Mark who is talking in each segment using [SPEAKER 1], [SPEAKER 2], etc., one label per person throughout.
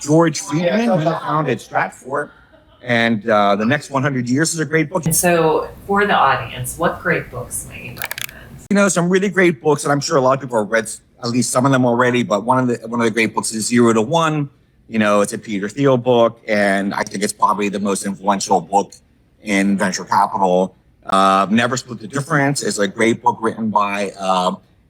[SPEAKER 1] George Friedman, he founded Stratfor, and The Next 100 Years is a great book.
[SPEAKER 2] And so for the audience, what great books might you recommend?
[SPEAKER 1] Some really great books, and I'm sure a lot of people have read at least some of them already, but one of the great books is 0 to 1. It's a Peter Thiel book, and I think it's probably the most influential book in venture capital. Never Split the Difference is a great book written by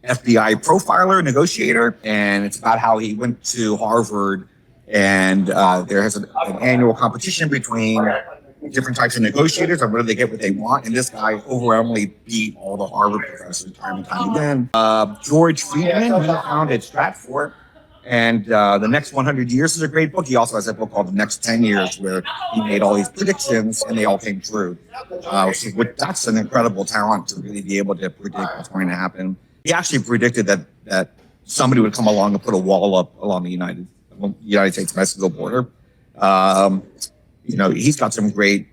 [SPEAKER 1] FBI profiler, negotiator, and it's about how he went to Harvard, and there has an annual competition between different types of negotiators on whether they get what they want, and this guy overwhelmingly beat all the Harvard professors time and time again. George Friedman, he founded Stratfor, and The Next 100 Years is a great book. He also has a book called The Next 10 Years, where he made all these predictions, and they all came true. That's an incredible talent to really be able to predict what's going to happen. He actually predicted that somebody would come along and put a wall up along the United States-Mexico border. He's got some great,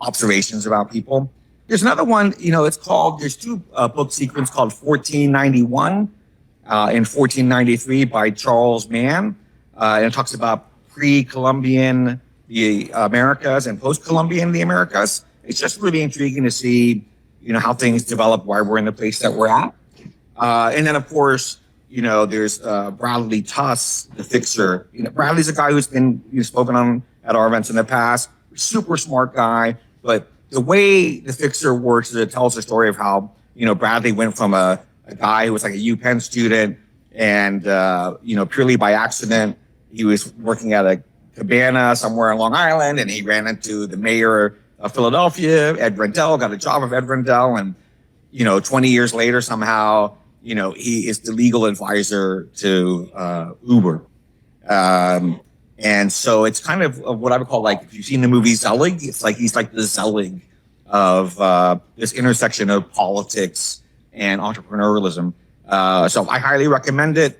[SPEAKER 1] observations about people. There's another one, there's two book sequences called 1491 and 1493 by Charles Mann. And it talks about pre-Columbian, the Americas, and post-Columbian, the Americas. It's just really intriguing to see, how things develop, why we're in the place that we're at. And then, of course, there's Bradley Tuss, the fixer. Bradley's a guy who's been spoken on at our events in the past. Super smart guy, but the way the fixer works is it tells the story of how Bradley went from a guy who was like a UPenn student, and purely by accident he was working at a cabana somewhere on Long Island, and he ran into the mayor of Philadelphia, Ed Rendell, got a job of Ed Rendell, and 20 years later somehow he is the legal advisor to Uber. And so it's kind of what I would call, like, if you've seen the movie Zelig, it's like he's like the Zelig of this intersection of politics and entrepreneurialism. So I highly recommend it.